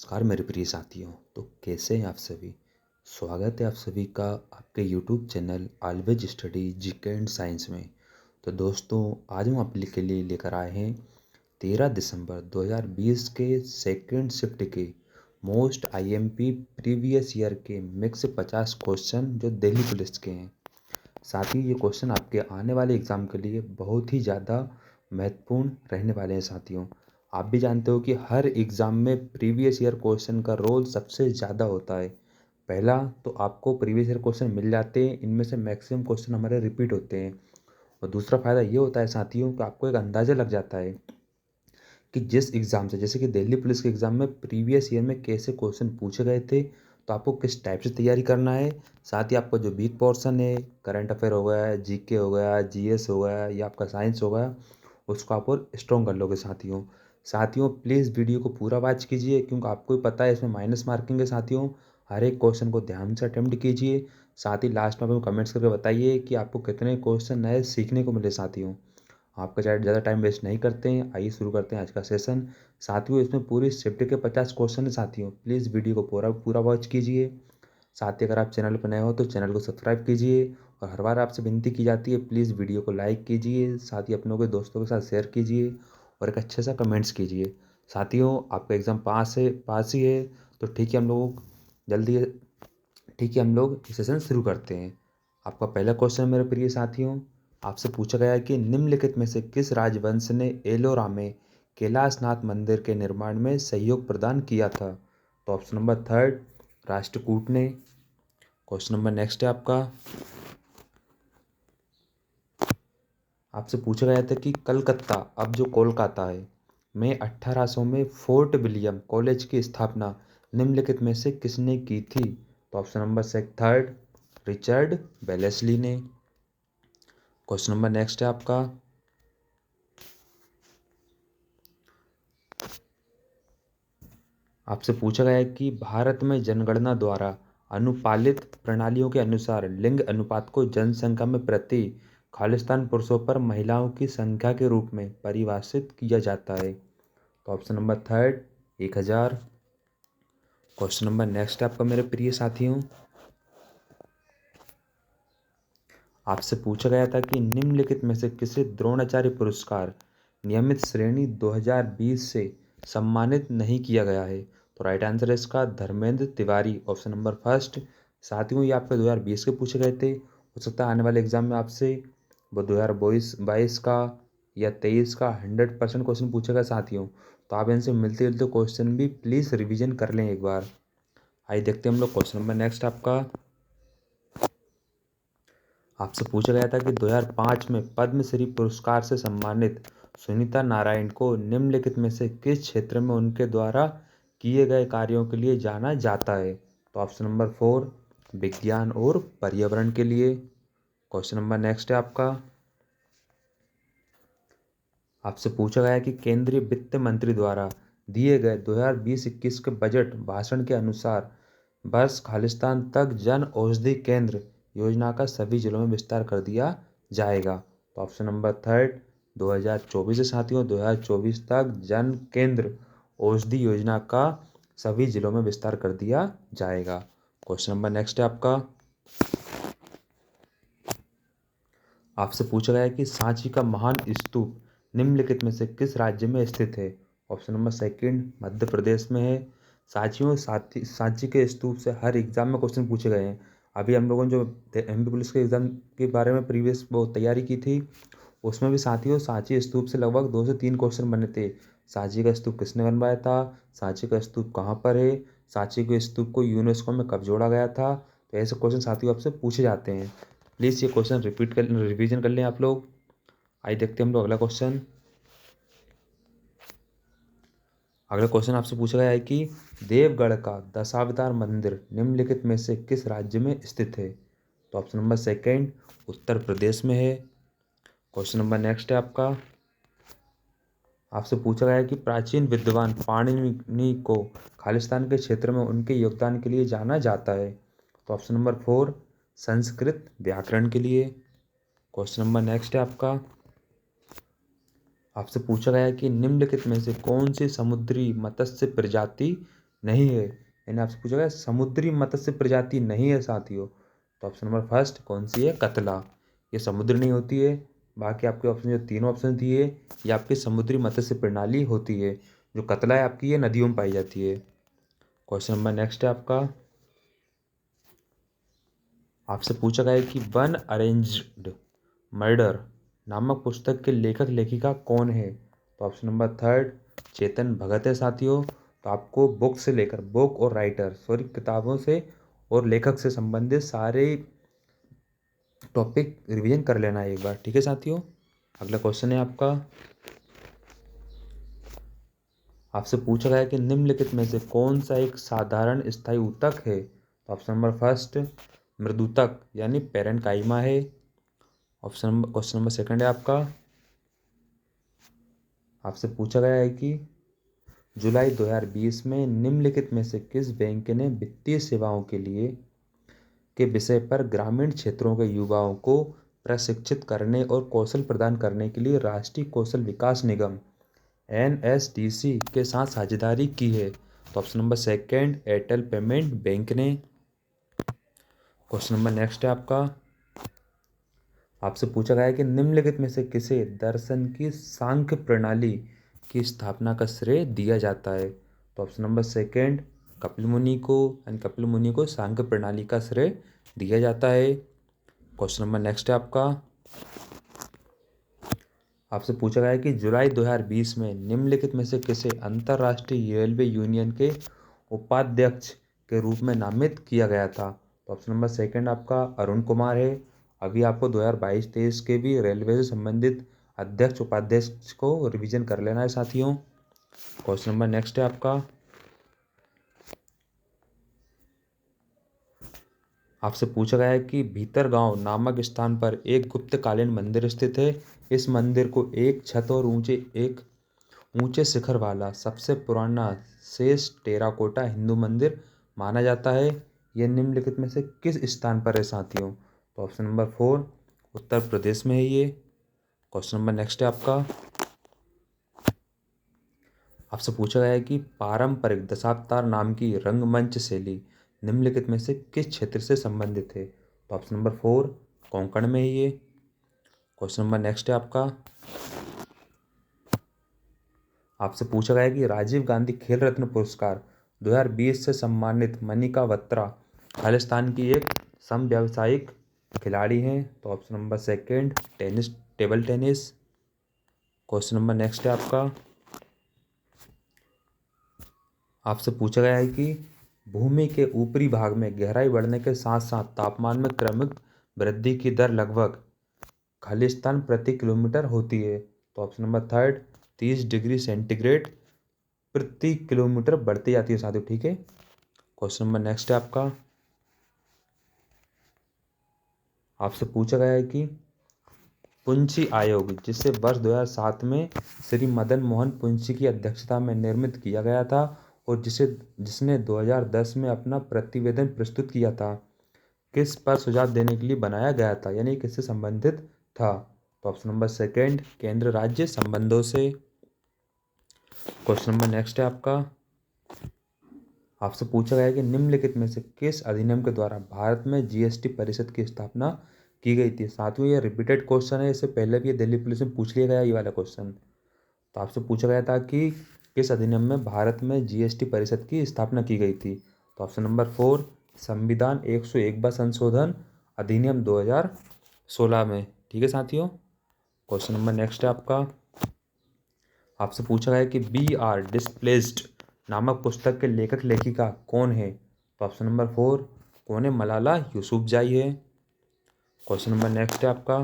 नमस्कार मेरे प्रिय साथियों। तो कैसे हैं आप सभी। स्वागत है आप सभी का आपके YouTube channel always study GK and science में। तो दोस्तों, आज हम आप के लिए लेकर आए हैं 13 दिसंबर 2020 के सेकंड शिफ्ट के मोस्ट आईएमपी प्रीवियस ईयर के मिक्स 50 क्वेश्चन जो दिल्ली पुलिस के हैं। साथ ही ये क्वेश्चन आपके आने वाले एग्ज़ाम के लिए बहुत ही ज़्यादा महत्वपूर्ण रहने वाले हैं साथियों। आप भी जानते हो कि हर एग्ज़ाम में प्रीवियस ईयर क्वेश्चन का रोल सबसे ज़्यादा होता है। पहला तो आपको प्रीवियस ईयर क्वेश्चन मिल जाते हैं, इनमें से मैक्सिमम क्वेश्चन हमारे रिपीट होते हैं। और दूसरा फ़ायदा ये होता है साथियों कि आपको एक अंदाज़ा लग जाता है कि जिस एग्ज़ाम से, जैसे कि दिल्ली पुलिस के एग्ज़ाम में प्रीवियस ईयर में कैसे क्वेश्चन पूछे गए थे, तो आपको किस टाइप से तैयारी करना है। साथ ही आपका जो वीक पोर्शन है, करंट अफेयर हो गया, जीके हो गया, जीएस हो गया या आपका साइंस हो गया, उसको आप और स्ट्रॉन्ग कर लोगे साथियों। साथियों प्लीज़ वीडियो को पूरा वॉच कीजिए, क्योंकि आपको भी पता है इसमें माइनस मार्किंग है साथियों। हर एक क्वेश्चन को ध्यान से अटेम्प्ट कीजिए। साथ ही लास्ट में हमें कमेंट्स करके बताइए कि आपको कितने क्वेश्चन नए सीखने को मिले साथियों। आपका ज़्यादा टाइम वेस्ट नहीं करते हैं, आइए शुरू करते हैं आज का सेशन। साथियों इसमें पूरी शिफ्ट के 50 क्वेश्चन हैं साथियों। प्लीज़ वीडियो को पूरा पूरा वॉच कीजिए। साथ ही अगर आप चैनल पर नए हो तो चैनल को सब्सक्राइब कीजिए। और हर बार आपसे विनती की जाती है, प्लीज़ वीडियो को लाइक कीजिए, साथ ही अपनों के दोस्तों के साथ शेयर कीजिए और एक अच्छे सा कमेंट्स कीजिए। साथियों आपका एग्ज़ाम पास ही है, तो ठीक है जल्दी ठीक है हम लोग सेशन शुरू करते हैं। आपका पहला क्वेश्चन मेरे प्रिय साथियों, आपसे पूछा गया है कि निम्नलिखित में से किस राजवंश ने एलोरा में कैलाशनाथ मंदिर के निर्माण में सहयोग प्रदान किया था। तो ऑप्शन नंबर थर्ड राष्ट्रकूट ने। क्वेश्चन नंबर नेक्स्ट है आपका, आपसे पूछा गया था कि कलकत्ता, अब जो कोलकाता है, में 1800 में फोर्ट विलियम कॉलेज की स्थापना निम्नलिखित में से किसने की थी। तो option number third Richard Wellesley ने। क्वेश्चन नंबर नेक्स्ट है आपका, आपसे पूछा गया है कि भारत में जनगणना द्वारा अनुपालित प्रणालियों के अनुसार लिंग अनुपात को जनसंख्या में प्रति खालिस्तान पुरुषों पर महिलाओं की संख्या के रूप में परिभाषित किया जाता है। तो option number third 1000। Question number next है आपका मेरे प्रिय साथियों, आपसे पूछा गया था कि निम्नलिखित में से किसे द्रोणाचार्य पुरस्कार नियमित श्रेणी 2020 से सम्मानित नहीं किया गया है। तो राइट आंसर है इसका Dharmendra Tiwari, option number first. साथियों ये आपके 2020 के पूछे गए थे, हो सकता है आने वाले एग्जाम में आपसे वो 2022 का या 23 का 100% क्वेश्चन पूछेगा साथियों। तो आप इनसे मिलते जुलते क्वेश्चन भी प्लीज़ रिवीजन कर लें एक बार। आइए देखते हैं हम लोग क्वेश्चन नंबर नेक्स्ट आपका, आपसे पूछा गया था कि 2005 में पद्मश्री पुरस्कार से सम्मानित सुनीता नारायण को निम्नलिखित में से किस क्षेत्र में उनके द्वारा किए गए कार्यों के लिए जाना जाता है। तो ऑप्शन नंबर फोर विज्ञान और पर्यावरण के लिए। क्वेश्चन नंबर नेक्स्ट है आपका, आपसे पूछा गया है कि केंद्रीय वित्त मंत्री द्वारा दिए गए 2020-21 के बजट भाषण के अनुसार वर्ष खालिस्तान तक जन औषधि केंद्र योजना का सभी जिलों में विस्तार कर दिया जाएगा। तो ऑप्शन नंबर थर्ड 2024 से साथियों 2024 तक जन केंद्र औषधि योजना का सभी जिलों में विस्तार कर दिया जाएगा। क्वेश्चन नंबर नेक्स्ट है आपका, आपसे पूछा गया है कि सांची का महान स्तूप निम्नलिखित में से किस राज्य में स्थित है। Option number second Madhya Pradesh में है। सांचियों सांची के स्तूप से हर एग्जाम में क्वेश्चन पूछे गए हैं। अभी हम लोगों ने जो एमपी पुलिस के एग्जाम के बारे में प्रीवियस वो तैयारी की थी, उसमें भी साथियों सांची स्तूप से लगभग 2 से 3 क्वेश्चन बने थे। सांची का स्तूप किसने बनवाया था, सांची का स्तूप कहाँ पर है, सांची के स्तूप को यूनेस्को में कब जोड़ा गया था। तो ऐसे क्वेश्चन साथियों आपसे पूछे जाते हैं। प्लीज़ ये क्वेश्चन रिवीजन कर लें आप लोग। आइए देखते हैं हम लोग अगला क्वेश्चन। अगला क्वेश्चन आपसे पूछा गया है कि देवगढ़ का दशावतार मंदिर निम्नलिखित में से किस राज्य में स्थित है। तो option number second Uttar Pradesh में है। क्वेश्चन नंबर नेक्स्ट है आपका, आपसे पूछा गया है कि प्राचीन विद्वान पाणिनि को खालिस्तान के क्षेत्र में उनके योगदान के लिए जाना जाता है। तो ऑप्शन नंबर फोर संस्कृत व्याकरण के लिए। क्वेश्चन नंबर नेक्स्ट है आपका, आपसे पूछा गया है कि निम्नलिखित में से कौन सी समुद्री मत्स्य प्रजाति नहीं है, यानी आपसे पूछा गया समुद्री मत्स्य प्रजाति नहीं है साथियों। तो ऑप्शन नंबर फर्स्ट कौन सी है? कतला। ये समुद्र नहीं होती है। बाकी आपके ऑप्शन जो तीनों ऑप्शन दिए ये आपकी समुद्री मत्स्य प्रणाली होती है। जो कतला है आपकी ये नदियों में पाई जाती है। क्वेश्चन नंबर नेक्स्ट है आपका, आपसे पूछा गया है कि वन अरेंज्ड मर्डर नामक पुस्तक के लेखक लेखिका कौन है? तो option number third Chetan Bhagat है साथियों। तो आपको बुक से लेकर बुक और राइटर सॉरी किताबों से और लेखक से संबंधित सारे टॉपिक रिवीजन कर लेना है एक बार, ठीक है साथियों। अगला क्वेश्चन है आपका, आपसे पूछा गया है कि निम्नलिखित में से कौन सा एक साधारण स्थायी ऊतक है? तो ऑप्शन नंबर फर्स्ट मृदुतक यानी पेरेन्काइमा है। क्वेश्चन नंबर सेकंड है आपका, आपसे पूछा गया है कि जुलाई 2020 में निम्नलिखित में से किस बैंक ने वित्तीय सेवाओं के लिए के विषय पर ग्रामीण क्षेत्रों के युवाओं को प्रशिक्षित करने और कौशल प्रदान करने के लिए राष्ट्रीय कौशल विकास निगम NSDC के साथ साझेदारी की है? तो option number second Airtel payment bank ने। क्वेश्चन नंबर नेक्स्ट है आपका, आपसे पूछा गया है कि निम्नलिखित में से किसे दर्शन की सांख्य प्रणाली की स्थापना का श्रेय दिया जाता है? तो ऑप्शन नंबर सेकंड कपिल मुनि को, यानी कपिल मुनि को सांख्य प्रणाली का श्रेय दिया जाता है। क्वेश्चन नंबर नेक्स्ट है आपका, आपसे पूछा गया है कि जुलाई 2020 में निम्नलिखित में से किसे अंतर्राष्ट्रीय रेलवे यूनियन के उपाध्यक्ष के रूप में नामित किया गया था? तो ऑप्शन नंबर सेकंड आपका अरुण कुमार है। अभी आपको 2022-23 के भी रेलवे से संबंधित अध्यक्ष उपाध्यक्ष को रिवीजन कर लेना है साथियों। क्वेश्चन नंबर नेक्स्ट है आपका, आपसे पूछा गया है कि भीतरगांव नामक स्थान पर एक गुप्तकालीन मंदिर स्थित है। इस मंदिर को एक छत और ऊंचे शिखर वाला सबसे पुराना शेष टेराकोटा हिंदू मंदिर माना जाता है। यह निम्नलिखित में से किस स्थान पर है साथियों? तो option number four Uttar Pradesh में है ये। क्वेश्चन नंबर नेक्स्ट है आपका, आपसे पूछा गया है कि पारंपरिक दशावतार नाम की रंगमंच शैली निम्नलिखित में से किस क्षेत्र से संबंधित है? तो ऑप्शन नंबर फोर कोंकण में है ये। क्वेश्चन नंबर नेक्स्ट है आपका, आपसे पूछा गया है कि राजीव गांधी खेल रत्न पुरस्कार 2020 से सम्मानित मनिका बत्रा खालिस्तान की एक समव्यावसायिक खिलाड़ी हैं। तो option number second table tennis. Question number next है आपका, आपसे पूछा गया है कि भूमि के ऊपरी भाग में गहराई बढ़ने के साथ साथ तापमान में क्रमिक वृद्धि की दर लगभग खालिस्तान प्रति किलोमीटर होती है। तो option number third 30 degree centigrade प्रति किलोमीटर बढ़ती जाती है साथियों, ठीक है। क्वेश्चन नंबर नेक्स्ट है आपका, आपसे पूछा गया है कि पुंछी आयोग जिसे वर्ष 2007 में श्री मदन मोहन पुंछी की अध्यक्षता में निर्मित किया गया था और जिसने 2010 में अपना प्रतिवेदन प्रस्तुत किया था, किस पर सुझाव देने के लिए बनाया गया था, यानी किससे संबंधित था? तो ऑप्शन नंबर सेकंड केंद्र राज्य संबंधों से। क्वेश्चन नंबर नेक्स्ट है आपका, आपसे पूछा गया है कि निम्नलिखित में से किस अधिनियम के द्वारा भारत में GST परिषद की स्थापना की गई थी? साथियों ये रिपीटेड क्वेश्चन है, इससे पहले भी ये दिल्ली पुलिस में पूछ लिया गया ये वाला क्वेश्चन। तो आपसे पूछा गया था कि किस अधिनियम में भारत में GST परिषद की स्थापना की गई थी? तो ऑप्शन नंबर फोर संविधान 101 संशोधन अधिनियम 2016 में, ठीक है साथियों। क्वेश्चन नंबर नेक्स्ट है आपका, आपसे पूछा गया है कि BR डिस्प्लेस्ड नामक पुस्तक के लेखक लेखिका कौन है? तो ऑप्शन नंबर फोर कौन है? मलाला यूसुफजई है। क्वेश्चन नंबर नेक्स्ट है आपका,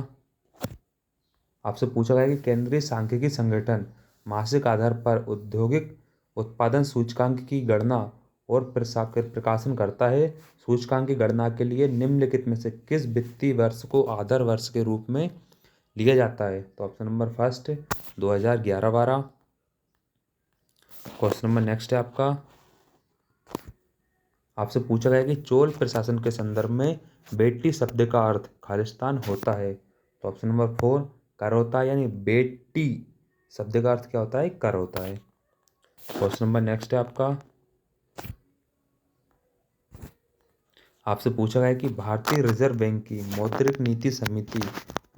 आपसे पूछा गया है कि केंद्रीय सांख्यिकी संगठन मासिक आधार पर औद्योगिक उत्पादन सूचकांक की गणना और प्रकाशन करता है। सूचकांक की गणना के लिए निम्नलिखित में से किस वित्तीय वर्ष को आधार वर्ष के रूप में लिया जाता है? तो option number first 2011-12। Question number next है आपका, आपसे पूछा गया कि चोल प्रशासन के संदर्भ में बेट्टी शब्द का अर्थ खालिस्तान होता है। तो ऑप्शन नंबर फोर कर होता है, यानी बेट्टी शब्द का अर्थ क्या होता है? कर होता है। क्वेश्चन नंबर नेक्स्ट है आपका, आपसे पूछा गया है कि भारतीय रिजर्व बैंक की मौद्रिक नीति समिति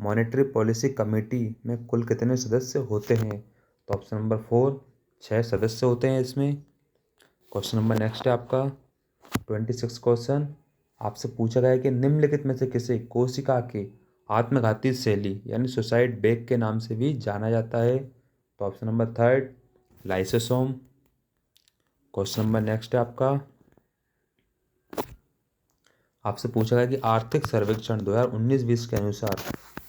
मॉनेटरी पॉलिसी कमेटी में कुल कितने सदस्य होते हैं? तो ऑप्शन नंबर 4 6 सदस्य होते हैं इसमें। क्वेश्चन नंबर नेक्स्ट है आपका 26 क्वेश्चन। आपसे पूछा गया है कि निम्नलिखित में से किसे कोशिका के आत्मघाती शैली यानी सुसाइड बेग के नाम से भी जाना जाता है? तो option number 3 lysosome. Question number next है आपसे पूछा गया कि आर्थिक सर्वेक्षण 2019-20 के अनुसार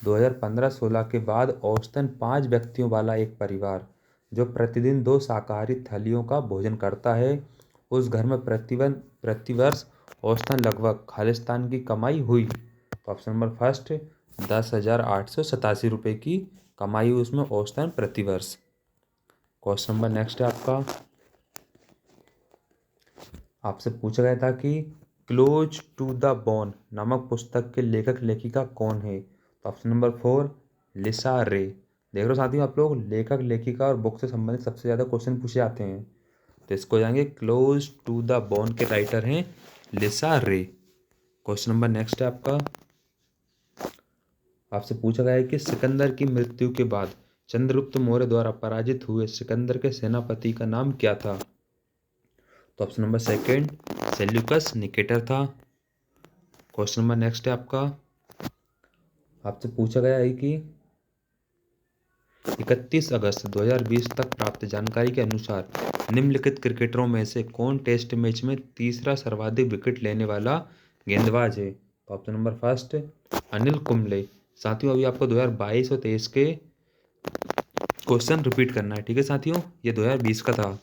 2015-16 के बाद औसतन 5 व्यक्तियों वाला एक परिवार जो प्रतिदिन 2 शाकाहारी थालियों का भोजन करता है, उस घर में प्रतिवर्ष औसतन लगभग खालिस्तान की कमाई हुई। तो ऑप्शन नंबर फर्स्ट 10,887 रुपये की कमाई हुई उसमें औसतन प्रतिवर्ष। क्वेश्चन नंबर नेक्स्ट है आपसे पूछा गया था कि क्लोज टू द बोन नामक पुस्तक के लेखक लेखिका कौन है? तो ऑप्शन नंबर 4 लिसा रे। देख रहे हो साथियों आप लोग, लेखक लेखिका और बुक से संबंधित सबसे ज़्यादा क्वेश्चन पूछे जाते हैं, तो इसको जाएंगे क्लोज टू द बोन के राइटर हैं लिसा रे। क्वेश्चन नंबर नेक्स्ट है आपसे पूछा गया है कि सिकंदर की मृत्यु के बाद चंद्रगुप्त मौर्य द्वारा पराजित हुए सिकंदर के सेनापति का नाम क्या था? तो ऑप्शन नंबर 2 सेल्यूकस निकेटर था। क्वेश्चन नंबर नेक्स्ट है आपसे पूछा गया है कि 31 अगस्त 2020 तक प्राप्त जानकारी के अनुसार निम्नलिखित क्रिकेटरों में से कौन टेस्ट मैच में तीसरा सर्वाधिक विकेट लेने वाला गेंदबाज है? तो option number first Anil Kumble. साथियों अभी आपको 2022 और 23 के क्वेश्चन रिपीट करना है, ठीक है साथियों, ये 2020 का था।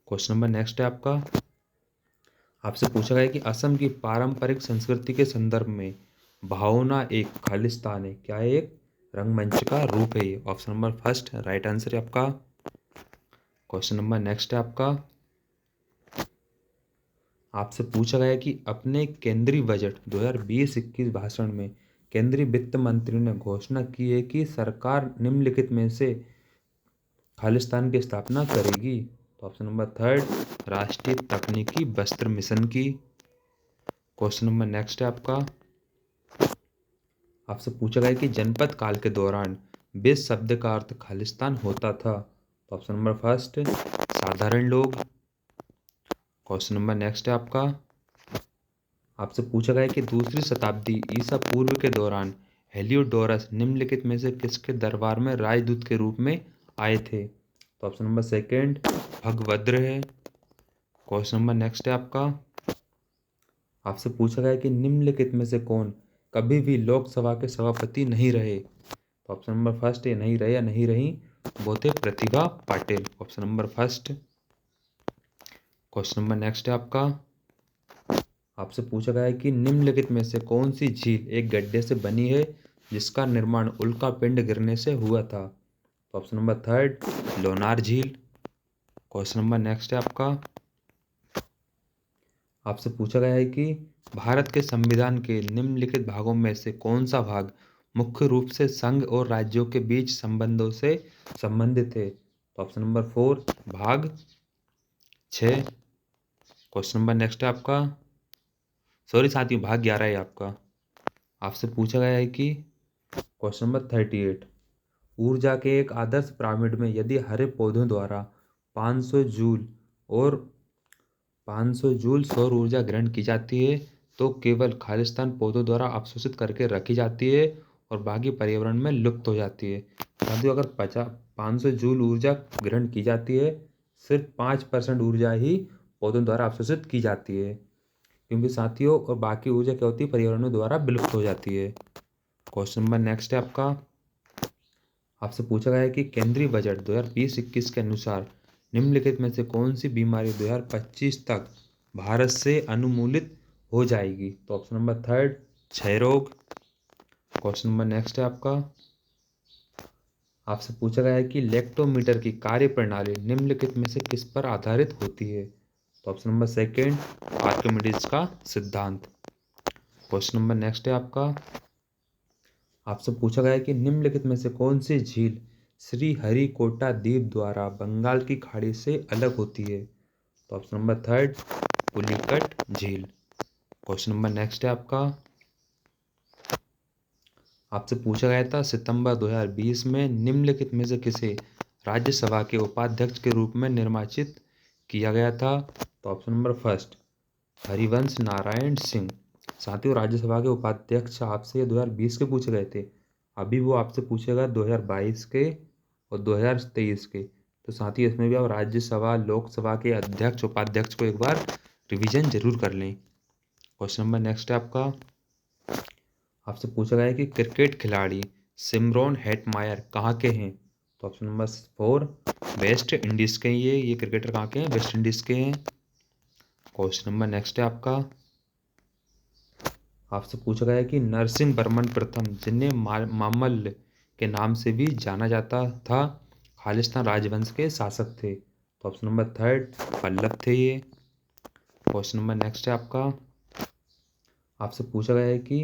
क्वेश्चन नंबर नेक्स्ट है आपसे पूछा गया कि असम की पारंपरिक संस्कृति के संदर्भ में भावना एक खालिस्तान है, क्या है? एक रंगमंच का रूप है ये। Option number first right answer है आपका। क्वेश्चन नंबर नेक्स्ट है आपसे पूछा गया कि अपने केंद्रीय बजट 2020-21 भाषण में केंद्रीय वित्त मंत्री ने घोषणा की है कि सरकार निम्नलिखित में से खालिस्तान की स्थापना करेगी। तो ऑप्शन नंबर 3 राष्ट्रीय तकनीकी वस्त्र मिशन की। क्वेश्चन नंबर नेक्स्ट है आपसे पूछा गया कि जनपद काल के दौरान बेस शब्द का अर्थ खालिस्तान होता था। तो ऑप्शन नंबर फर्स्ट साधारण लोग। क्वेश्चन नंबर नेक्स्ट है आपसे पूछा गया कि दूसरी शताब्दी ईसा पूर्व के दौरान हेलियोडोरस निम्नलिखित में से किसके दरबार में राजदूत के रूप में आए थे? तो ऑप्शन नंबर 2 भगभद्र है। क्वेश्चन नंबर नेक्स्ट है आपसे पूछा गया कि निम्नलिखित में से कौन कभी भी लोकसभा के सभापति नहीं रहे? तो ऑप्शन नंबर फर्स्ट ये नहीं रहे या नहीं रही, वो थे Pratibha Patil. Option number first. Question number next है आपसे पूछा गया है कि निम्नलिखित में से कौन सी झील एक गड्ढे से बनी है जिसका निर्माण उल्का पिंड गिरने से हुआ था? तो ऑप्शन नंबर 3 लोनार झील। क्वेश्चन नंबर नेक्स्ट है आपसे पूछा गया है कि भारत के संविधान के निम्नलिखित भागों में से कौन सा भाग मुख्य रूप से संघ और राज्यों के बीच संबंधों से संबंधित है? तो ऑप्शन नंबर 4 भाग 6। क्वेश्चन नंबर नेक्स्ट है सॉरी साथियों भाग 11 है आपसे पूछा गया है कि क्वेश्चन नंबर 38 ऊर्जा के एक आदर्श पिरामिड में यदि हरे पौधों द्वारा 500 जूल और 500 जूल सौर ऊर्जा ग्रहण की जाती है तो केवल खालिस्तान पौधों द्वारा अवशोषित करके रखी जाती है और बाकी पर्यावरण में लुप्त हो जाती है। साथियों अगर 500 जूल ऊर्जा ग्रहण की जाती है, सिर्फ 5% ऊर्जा ही पौधों द्वारा अवशोषित की जाती है, क्योंकि साथियों और बाकी ऊर्जा क्या होती है पर्यावरण द्वारा विलुप्त हो जाती है। क्वेश्चन नंबर नेक्स्ट है आपसे पूछा गया है कि केंद्रीय बजट 2020-21 के अनुसार निम्नलिखित में से कौन सी बीमारी 2025 तक भारत से अनुमूलित हो जाएगी? तो ऑप्शन नंबर 3 क्षय रोग। क्वेश्चन नंबर नेक्स्ट है आपसे पूछा गया है कि लेक्टोमीटर की कार्य प्रणाली निम्नलिखित में से किस पर आधारित होती है? तो ऑप्शन नंबर 2 आर्किमिडीज का सिद्धांत। क्वेश्चन नंबर नेक्स्ट है आपसे पूछा गया है कि निम्नलिखित में से कौन सी झील श्री हरिकोटा द्वीप द्वारा बंगाल की खाड़ी से अलग होती है? तो ऑप्शन नंबर 3 पुलिकट झील। क्वेश्चन नंबर नेक्स्ट है आपका, आपसे पूछा गया था सितंबर 2020 में निम्नलिखित में से किसे राज्यसभा के उपाध्यक्ष के रूप में निर्वाचित किया गया था। तो option number first Harivansh Narayan Singh. साथियों, राज्यसभा के उपाध्यक्ष आपसे 2020 के पूछे गए थे, अभी वो आपसे पूछेगा 2022 के और 2023 के। तो साथियों, इसमें भी आप राज्यसभा लोकसभा के अध्यक्ष उपाध्यक्ष को एक बार रिवीजन जरूर कर लें। क्वेश्चन नंबर नेक्स्ट है आपका, आपसे पूछा गया है कि क्रिकेट खिलाड़ी सिमरन हेटमायर कहाँ के हैं। तो ऑप्शन नंबर 4 वेस्ट इंडीज़ के ये क्रिकेटर कहाँ के हैं, वेस्ट इंडीज़ के हैं। क्वेश्चन नंबर नेक्स्ट है आपका, आपसे पूछा गया है कि नरसिंह वर्मन प्रथम जिन्हें मामल्ल के नाम से भी जाना जाता था खालिस्तान राजवंश के शासक थे। तो ऑप्शन नंबर 3 पल्लव थे ये। क्वेश्चन नंबर नेक्स्ट है आपका, आपसे पूछा गया है कि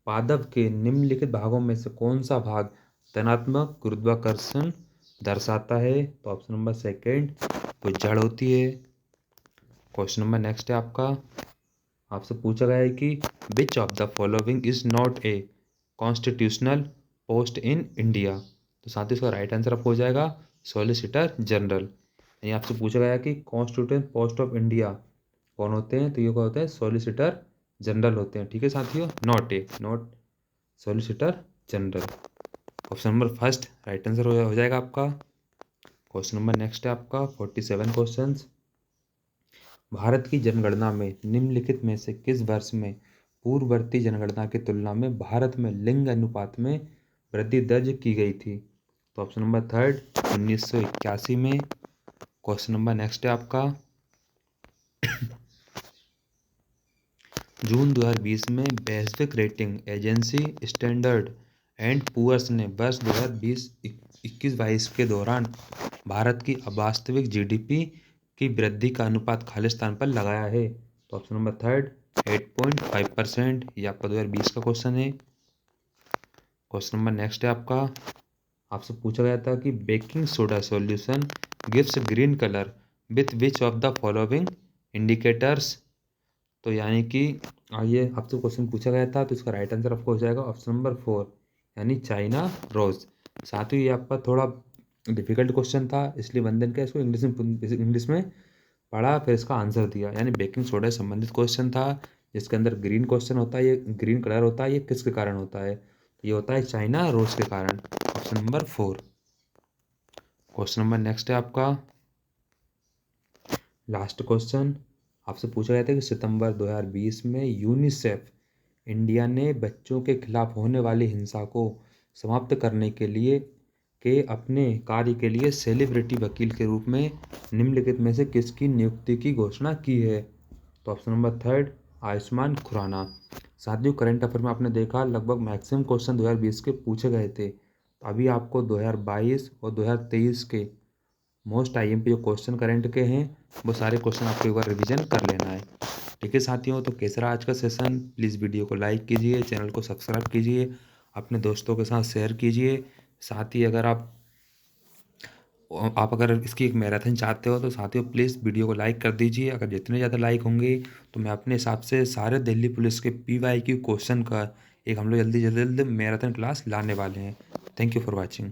पादप के निम्नलिखित भागों में से कौन सा भाग धनात्मक गुरुत्वाकर्षण दर्शाता है। तो ऑप्शन नंबर 2 वो जड़ होती है। क्वेश्चन नंबर नेक्स्ट है आपका, आपसे पूछा गया है कि which of the following is not a constitutional post in India. तो साथ ही इसका राइट आंसर आपको हो जाएगा सॉलिसिटर जनरल। यानी आपसे पूछा गया है कि कॉन्स्टिट्यूशन पोस्ट ऑफ इंडिया कौन होते हैं, तो ये क्या होते हैं, सॉलिसिटर जनरल होते हैं। ठीक है साथियों, not solicitor general. Option number first right answer हो जाएगा आपका। क्वेश्चन नंबर नेक्स्ट है आपका 47 क्वेश्चन, भारत की जनगणना में निम्नलिखित में से किस वर्ष में पूर्ववर्ती जनगणना की तुलना में भारत में लिंग अनुपात में वृद्धि दर्ज की गई थी। तो ऑप्शन नंबर 3 1981 में। क्वेश्चन नंबर नेक्स्ट है आपका, जून 2020 में वैश्विक rating agency Standard and Poor's ने वर्ष 2020-21-22 के दौरान भारत की अवास्तविक जीडीपी की वृद्धि का अनुपात खालिस्तान पर लगाया है। तो ऑप्शन नंबर 3 8.5%, ये आपका 2020 का क्वेश्चन है। क्वेश्चन नंबर नेक्स्ट है आपका, आपसे पूछा गया था कि baking soda solution gives green colour with which of the following indicators. तो यानी कि ये आपसे क्वेश्चन पूछा गया था, तो इसका राइट आंसर आपको हो जाएगा ऑप्शन नंबर 4 यानी चाइना रोज। साथ ही ये आपका थोड़ा डिफिकल्ट क्वेश्चन था, इसलिए बंदन का इसको इंग्लिश में पढ़ा फिर इसका आंसर दिया। यानी बेकिंग सोडा से संबंधित क्वेश्चन था जिसके अंदर ग्रीन क्वेश्चन होता है, ये ग्रीन कलर होता है, ये किसके कारण होता है, तो ये होता है चाइना रोज के कारण। Option number 4। Question number next है आपका लास्ट क्वेश्चन, आपसे पूछा गया था कि सितंबर 2020 में यूनिसेफ इंडिया ने बच्चों के खिलाफ होने वाली हिंसा को समाप्त करने के लिए अपने कार्य के लिए सेलिब्रिटी वकील के रूप में निम्नलिखित में से किसकी नियुक्ति की घोषणा की है। तो ऑप्शन नंबर 3 आयुष्मान खुराना। साथियों, करंट अफेयर में आपने देखा लगभग मैक्सिमम क्वेश्चन 2020 के पूछे गए थे, तो अभी आपको 2022 और 2023 के मोस्ट आईएमपी जो क्वेश्चन करंट के हैं वो सारे क्वेश्चन आपको एक बार रिवीजन कर लेना है। ठीक है साथियों, तो कैसा रहा आज का सेशन, प्लीज़ वीडियो को लाइक कीजिए, चैनल को सब्सक्राइब कीजिए, अपने दोस्तों के साथ शेयर कीजिए। साथ ही अगर आप अगर इसकी एक मैराथन चाहते हो तो साथियों प्लीज़ वीडियो को लाइक कर दीजिए। अगर जितने ज़्यादा लाइक होंगे तो मैं अपने हिसाब से सारे दिल्ली पुलिस के PYQ क्वेश्चन का एक हम लोग जल्दी मैराथन क्लास लाने वाले हैं। Thank you for watching.